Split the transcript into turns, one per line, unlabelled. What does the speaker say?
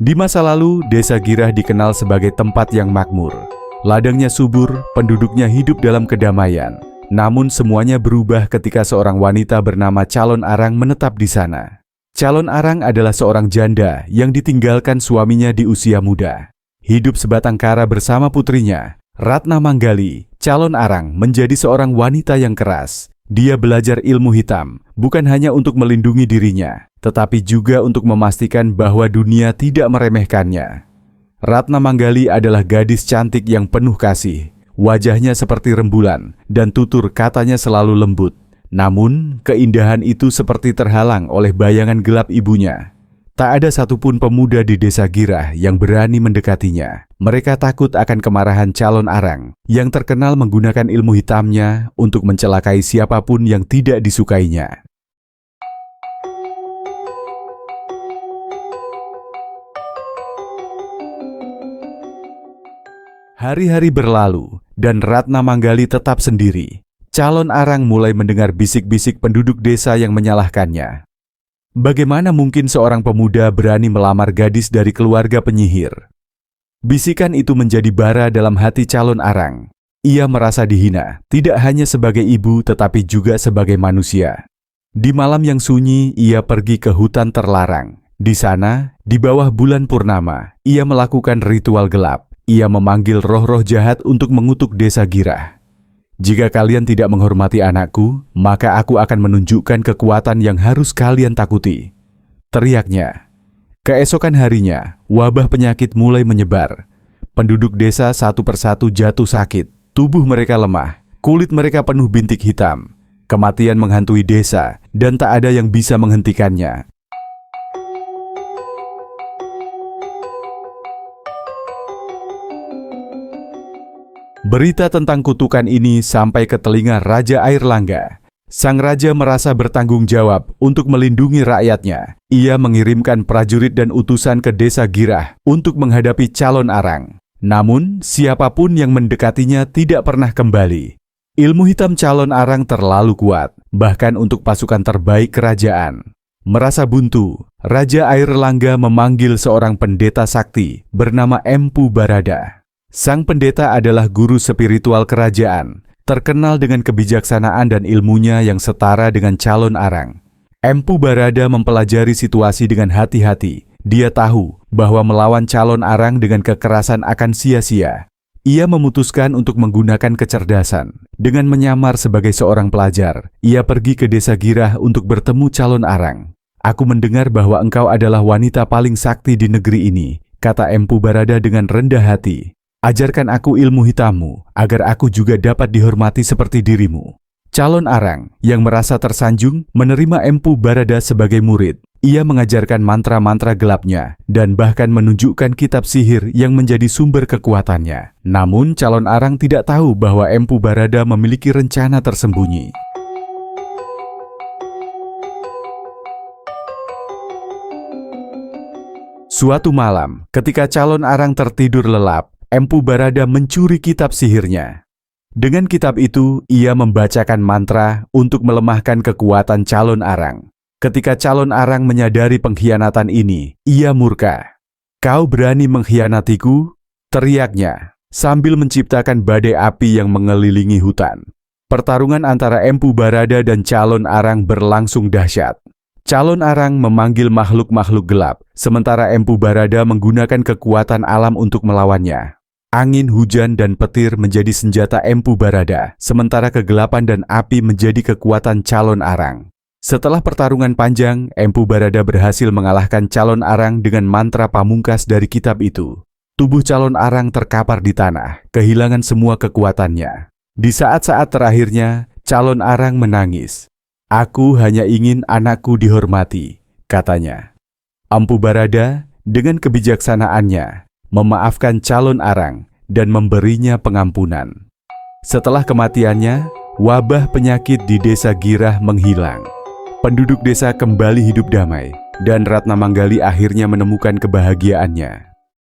Di masa lalu, Desa Girah dikenal sebagai tempat yang makmur. Ladangnya subur, penduduknya hidup dalam kedamaian. Namun semuanya berubah ketika seorang wanita bernama Calon Arang menetap di sana. Calon Arang adalah seorang janda yang ditinggalkan suaminya di usia muda. Hidup sebatang kara bersama putrinya, Ratna Manggali, Calon Arang menjadi seorang wanita yang keras. Dia belajar ilmu hitam, bukan hanya untuk melindungi dirinya, tetapi juga untuk memastikan bahwa dunia tidak meremehkannya. Ratna Manggali adalah gadis cantik yang penuh kasih. Wajahnya seperti rembulan, dan tutur katanya selalu lembut. Namun, keindahan itu seperti terhalang oleh bayangan gelap ibunya. Tak ada satupun pemuda di Desa Girah yang berani mendekatinya. Mereka takut akan kemarahan Calon Arang yang terkenal menggunakan ilmu hitamnya untuk mencelakai siapapun yang tidak disukainya. Hari-hari berlalu dan Ratna Manggali tetap sendiri. Calon Arang mulai mendengar bisik-bisik penduduk desa yang menyalahkannya. Bagaimana mungkin seorang pemuda berani melamar gadis dari keluarga penyihir? Bisikan itu menjadi bara dalam hati Calon Arang. Ia merasa dihina, tidak hanya sebagai ibu tetapi juga sebagai manusia. Di malam yang sunyi, ia pergi ke hutan terlarang. Di sana, di bawah bulan purnama, ia melakukan ritual gelap. Ia memanggil roh-roh jahat untuk mengutuk Desa Girah. Jika kalian tidak menghormati anakku, maka aku akan menunjukkan kekuatan yang harus kalian takuti, teriaknya. Keesokan harinya, wabah penyakit mulai menyebar. Penduduk desa satu persatu jatuh sakit, tubuh mereka lemah, kulit mereka penuh bintik hitam. Kematian menghantui desa, dan tak ada yang bisa menghentikannya. Berita tentang kutukan ini sampai ke telinga Raja Airlangga. Sang raja merasa bertanggung jawab untuk melindungi rakyatnya. Ia mengirimkan prajurit dan utusan ke Desa Girah untuk menghadapi Calon Arang. Namun, siapapun yang mendekatinya tidak pernah kembali. Ilmu hitam Calon Arang terlalu kuat, bahkan untuk pasukan terbaik kerajaan. Merasa buntu, Raja Airlangga memanggil seorang pendeta sakti bernama Empu Barada. Sang pendeta adalah guru spiritual kerajaan, terkenal dengan kebijaksanaan dan ilmunya yang setara dengan Calon Arang. Empu Barada mempelajari situasi dengan hati-hati. Dia tahu bahwa melawan Calon Arang dengan kekerasan akan sia-sia. Ia memutuskan untuk menggunakan kecerdasan. Dengan menyamar sebagai seorang pelajar, ia pergi ke Desa Girah untuk bertemu Calon Arang. "Aku mendengar bahwa engkau adalah wanita paling sakti di negeri ini," kata Empu Barada dengan rendah hati. "Ajarkan aku ilmu hitammu, agar aku juga dapat dihormati seperti dirimu." Calon Arang, yang merasa tersanjung, menerima Empu Barada sebagai murid. Ia mengajarkan mantra-mantra gelapnya, dan bahkan menunjukkan kitab sihir yang menjadi sumber kekuatannya. Namun, Calon Arang tidak tahu bahwa Empu Barada memiliki rencana tersembunyi. Suatu malam, ketika Calon Arang tertidur lelap, Empu Barada mencuri kitab sihirnya. Dengan kitab itu, ia membacakan mantra untuk melemahkan kekuatan Calon Arang. Ketika Calon Arang menyadari pengkhianatan ini, ia murka. "Kau berani mengkhianatiku?" teriaknya, sambil menciptakan badai api yang mengelilingi hutan. Pertarungan antara Empu Barada dan Calon Arang berlangsung dahsyat. Calon Arang memanggil makhluk-makhluk gelap, sementara Empu Barada menggunakan kekuatan alam untuk melawannya. Angin, hujan, dan petir menjadi senjata Empu Barada, sementara kegelapan dan api menjadi kekuatan Calon Arang. Setelah pertarungan panjang, Empu Barada berhasil mengalahkan Calon Arang dengan mantra pamungkas dari kitab itu. Tubuh Calon Arang terkapar di tanah, kehilangan semua kekuatannya. Di saat-saat terakhirnya, Calon Arang menangis. "Aku hanya ingin anakku dihormati," katanya. Empu Barada dengan kebijaksanaannya memaafkan Calon Arang dan memberinya pengampunan. Setelah kematiannya, wabah penyakit di Desa Girah menghilang. Penduduk desa kembali hidup damai, dan Ratna Manggali akhirnya menemukan kebahagiaannya.